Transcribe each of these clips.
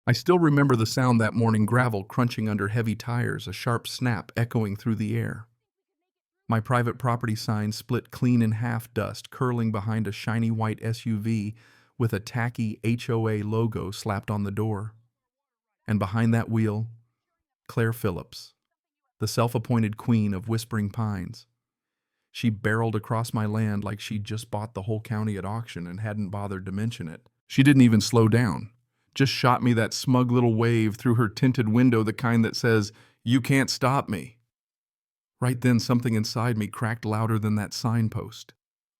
I still remember the sound that morning, gravel crunching under heavy tires, a sharp snap echoing through the air. My private property sign split clean in half, dust curling behind a shiny white SUV with a tacky HOA logo slapped on the door. And behind that wheel, Claire Phillips, the self-appointed queen of Whispering Pines. She barreled across my land like she'd just bought the whole county at auction and hadn't bothered to mention it. She didn't even slow down. Just shot me that smug little wave through her tinted window, the kind that says, "You can't stop me." Right then, something inside me cracked louder than that signpost.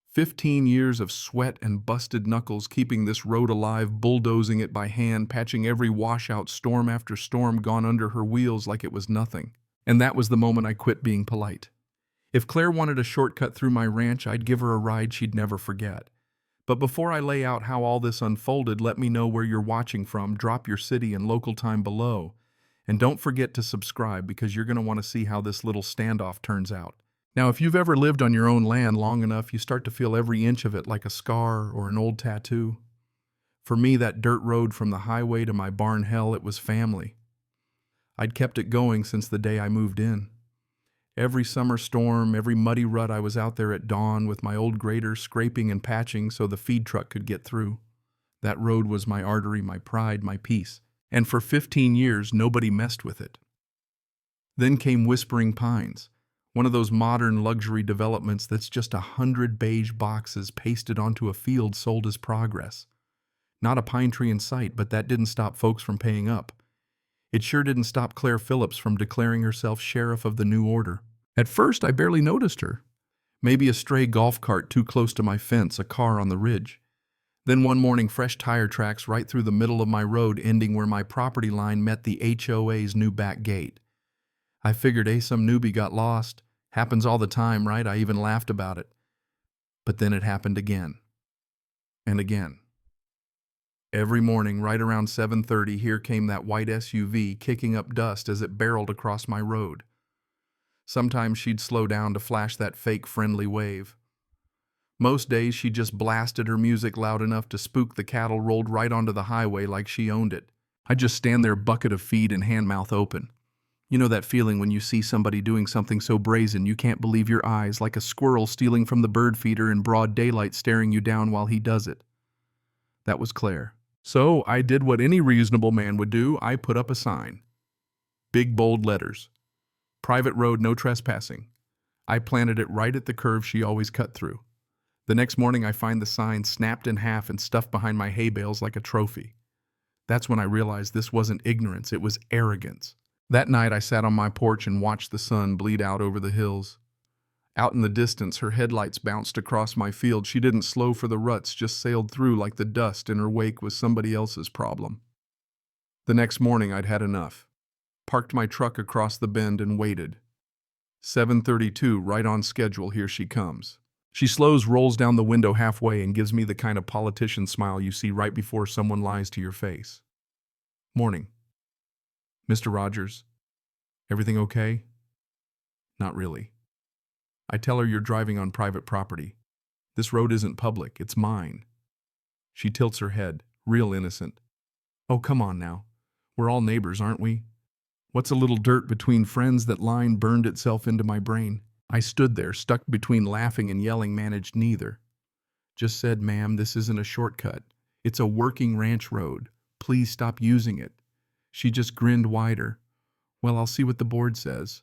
15 years of sweat and busted knuckles keeping this road alive, bulldozing it by hand, patching every washout, storm after storm gone under her wheels like it was nothing. And that was the moment I quit being polite. If Claire wanted a shortcut through my ranch, I'd give her a ride she'd never forget. But before I lay out how all this unfolded, let me know where you're watching from, drop your city and local time below. And don't forget to subscribe, because you're going to want to see how this little standoff turns out. Now, if you've ever lived on your own land long enough, you start to feel every inch of it like a scar or an old tattoo. For me, that dirt road from the highway to my barn hell, it was family. I'd kept it going since the day I moved in. Every summer storm, every muddy rut, I was out there at dawn with my old grader scraping and patching so the feed truck could get through. That road was my artery, my pride, my peace. And for 15 years, nobody messed with it. Then came Whispering Pines, one of those modern luxury developments that's just 100 beige boxes pasted onto a field sold as progress. Not a pine tree in sight, but that didn't stop folks from paying up. It sure didn't stop Claire Phillips from declaring herself sheriff of the new order. At first, I barely noticed her. Maybe a stray golf cart too close to my fence, a car on the ridge. Then one morning, fresh tire tracks right through the middle of my road, ending where my property line met the HOA's new back gate. I figured, some newbie got lost. Happens all the time, right? I even laughed about it. But then it happened again. And again. Every morning, right around 7:30, here came that white SUV, kicking up dust as it barreled across my road. Sometimes she'd slow down to flash that fake friendly wave. Most days, she just blasted her music loud enough to spook the cattle rolled right onto the highway like she owned it. I'd just stand there, bucket of feed and hand mouth open. You know that feeling when you see somebody doing something so brazen you can't believe your eyes, like a squirrel stealing from the bird feeder in broad daylight staring you down while he does it. That was Claire. So I did what any reasonable man would do. I put up a sign. Big bold letters. Private road, no trespassing. I planted it right at the curve she always cut through. The next morning I find the sign snapped in half and stuffed behind my hay bales like a trophy. That's when I realized this wasn't ignorance, it was arrogance. That night I sat on my porch and watched the sun bleed out over the hills. Out in the distance, her headlights bounced across my field. She didn't slow for the ruts, just sailed through like the dust in her wake was somebody else's problem. The next morning, I'd had enough. Parked my truck across the bend and waited. 7:32, right on schedule, here she comes. She slows, rolls down the window halfway, and gives me the kind of politician smile you see right before someone lies to your face. Morning. Mr. Rogers, everything okay? Not really. I tell her, you're driving on private property. This road isn't public, it's mine. She tilts her head, real innocent. Oh, come on now. We're all neighbors, aren't we? What's a little dirt between friends? That line burned itself into my brain. I stood there, stuck between laughing and yelling, managed neither. Just said, ma'am, this isn't a shortcut. It's a working ranch road. Please stop using it. She just grinned wider. Well, I'll see what the board says.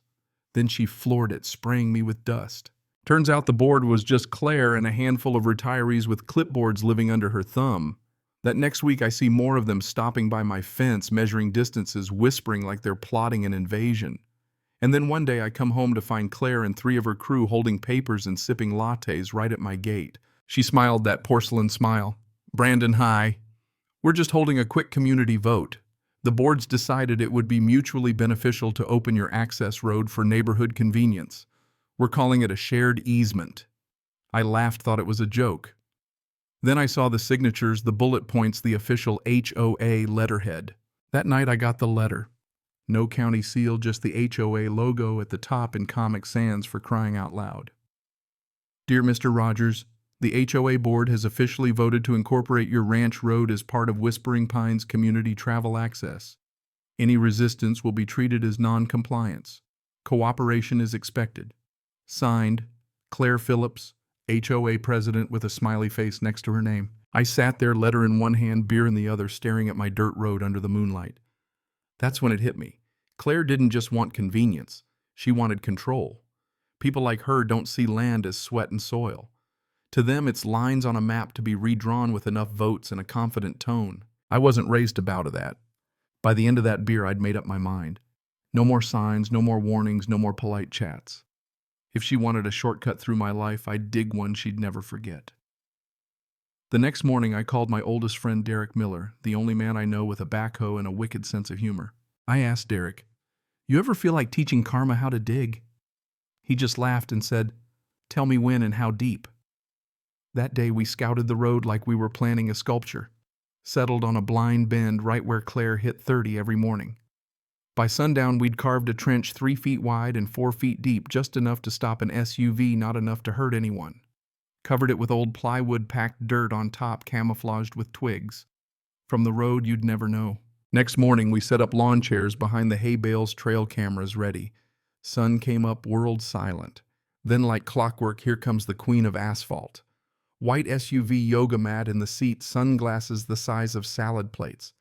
Then she floored it, spraying me with dust. Turns out the board was just Claire and a handful of retirees with clipboards living under her thumb. That next week I see more of them stopping by my fence, measuring distances, whispering like they're plotting an invasion. And then one day I come home to find Claire and 3 of her crew holding papers and sipping lattes right at my gate. She smiled that porcelain smile. Brandon, hi. We're just holding a quick community vote. The boards decided it would be mutually beneficial to open your access road for neighborhood convenience. We're calling it a shared easement. I laughed, thought it was a joke. Then I saw the signatures, the bullet points, the official HOA letterhead. That night I got the letter. No county seal, just the HOA logo at the top in Comic Sans, for crying out loud. Dear Mr. Rogers, The HOA board has officially voted to incorporate your ranch road as part of Whispering Pines community travel access. Any resistance will be treated as non-compliance. Cooperation is expected. Signed, Claire Phillips, HOA president with a smiley face next to her name. I sat there, letter in one hand, beer in the other, staring at my dirt road under the moonlight. That's when it hit me. Claire didn't just want convenience. She wanted control. People like her don't see land as sweat and soil. To them, it's lines on a map to be redrawn with enough votes and a confident tone. I wasn't raised to bow to that. By the end of that beer, I'd made up my mind. No more signs, no more warnings, no more polite chats. If she wanted a shortcut through my life, I'd dig one she'd never forget. The next morning, I called my oldest friend Derek Miller, the only man I know with a backhoe and a wicked sense of humor. I asked Derek, "You ever feel like teaching karma how to dig?" He just laughed and said, "Tell me when and how deep." That day we scouted the road like we were planning a sculpture, settled on a blind bend right where Claire hit 30 every morning. By sundown, we'd carved a trench 3 feet wide and 4 feet deep, just enough to stop an SUV, not enough to hurt anyone. Covered it with old plywood, packed dirt on top, camouflaged with twigs. From the road, you'd never know. Next morning, we set up lawn chairs behind the hay bales, trail cameras ready. Sun came up, world silent. Then, like clockwork, here comes the queen of asphalt. White SUV yoga mat in the seat, sunglasses the size of salad plates.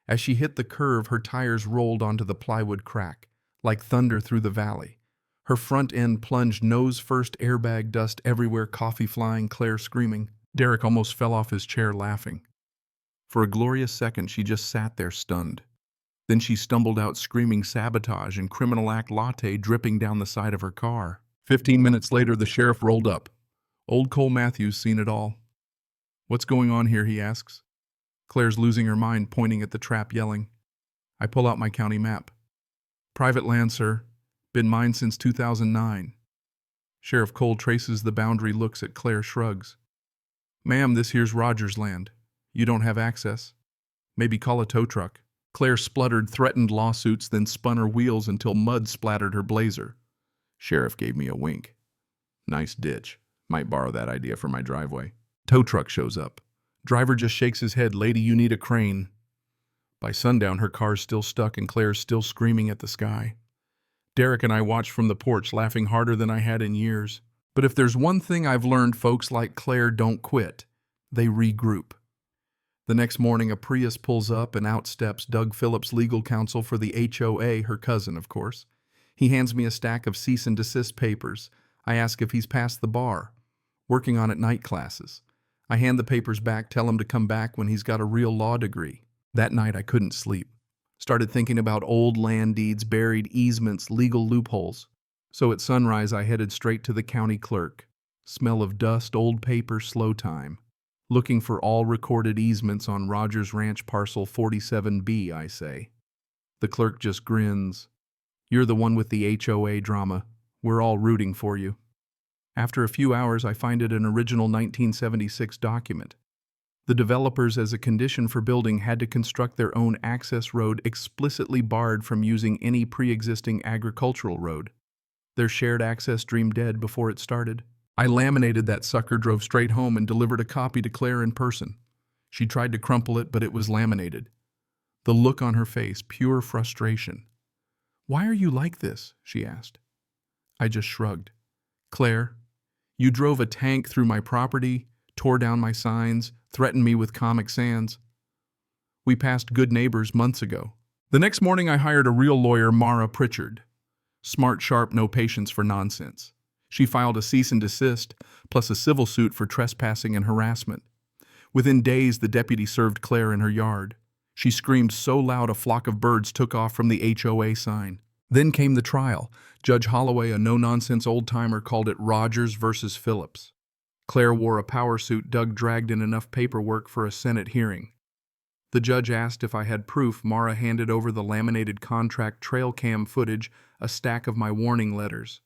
As she hit the curve, her tires rolled onto the plywood crack, like thunder through the valley. Her front end plunged nose first, airbag dust everywhere, coffee flying, Claire screaming. Derek almost fell off his chair laughing. For a glorious second, she just sat there stunned. Then she stumbled out screaming sabotage and criminal act latte dripping down the side of her car. 15 minutes later, the sheriff rolled up. Old Cole Matthews seen it all. "What's going on here?" he asks. Claire's losing her mind, pointing at the trap, yelling. I pull out my county map. "Private land, sir. Been mine since 2009. Sheriff Cole traces the boundary, looks at Claire, shrugs. "Ma'am, this here's Rogers' land. You don't have access. Maybe call a tow truck." Claire spluttered, threatened lawsuits, then spun her wheels until mud splattered her blazer. Sheriff gave me a wink. "Nice ditch. Might borrow that idea for my driveway." Tow truck shows up. Driver just shakes his head. "Lady, you need a crane." By sundown, her car's still stuck and Claire's still screaming at the sky. Derek and I watched from the porch, laughing harder than I had in years. But if there's one thing I've learned, folks like Claire don't quit. They regroup. The next morning, a Prius pulls up and out steps Doug Phillips, legal counsel for the HOA, her cousin, of course. He hands me a stack of cease and desist papers. I ask if he's passed the bar. Working on at night classes. I hand the papers back, tell him to come back when he's got a real law degree. That night I couldn't sleep. Started thinking about old land deeds, buried easements, legal loopholes. So at sunrise I headed straight to the county clerk. Smell of dust, old paper, slow time. Looking for all recorded easements on Rogers Ranch parcel 47B, I say. The clerk just grins. "You're the one with the HOA drama. We're all rooting for you." After a few hours, I find it an original 1976 document. The developers, as a condition for building, had to construct their own access road, explicitly barred from using any pre-existing agricultural road. Their shared access dream dead before it started. I laminated that sucker, drove straight home, and delivered a copy to Claire in person. She tried to crumple it, but it was laminated. The look on her face, pure frustration. "Why are you like this?" she asked. I just shrugged. "Claire, you drove a tank through my property, tore down my signs, threatened me with Comic Sans. We passed good neighbors months ago." The next morning I hired a real lawyer, Mara Pritchard. Smart, sharp, no patience for nonsense. She filed a cease and desist, plus a civil suit for trespassing and harassment. Within days, the deputy served Claire in her yard. She screamed so loud a flock of birds took off from the HOA sign. Then came the trial. Judge Holloway, a no-nonsense old-timer, called it Rogers versus Phillips. Claire wore a power suit. Doug dragged in enough paperwork for a Senate hearing. The judge asked if I had proof. Mara handed over the laminated contract, trail cam footage, a stack of my warning letters.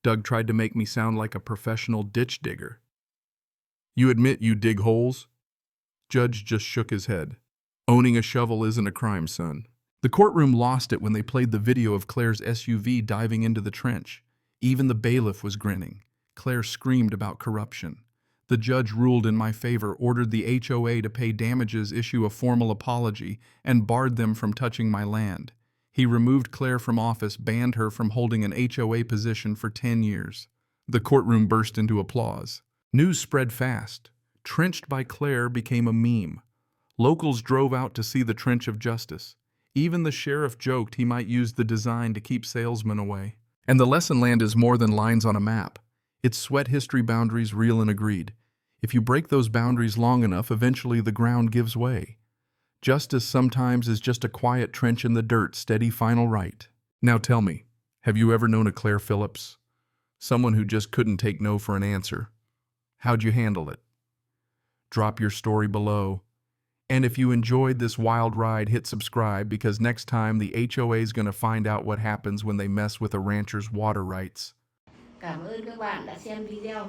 Doug tried to make me sound like a professional ditch digger. "You admit you dig holes?" Judge just shook his head. "Owning a shovel isn't a crime, son." The courtroom lost it when they played the video of Claire's SUV diving into the trench. Even the bailiff was grinning. Claire screamed about corruption. The judge ruled in my favor, ordered the HOA to pay damages, issue a formal apology, and barred them from touching my land. He removed Claire from office, banned her from holding an HOA position for 10 years. The courtroom burst into applause. News spread fast. Trenched by Claire became a meme. Locals drove out to see the trench of justice. Even the sheriff joked he might use the design to keep salesmen away. And the lesson land is more than lines on a map. It's sweat history boundaries, real and agreed. If you break those boundaries long enough, eventually the ground gives way. Justice sometimes is just a quiet trench in the dirt, steady final right. Now tell me, have you ever known a Claire Phillips? Someone who just couldn't take no for an answer. How'd you handle it? Drop your story below. And if you enjoyed this wild ride, hit subscribe, because next time the HOA is going to find out what happens when they mess with a rancher's water rights. Cảm ơn các bạn đã xem video.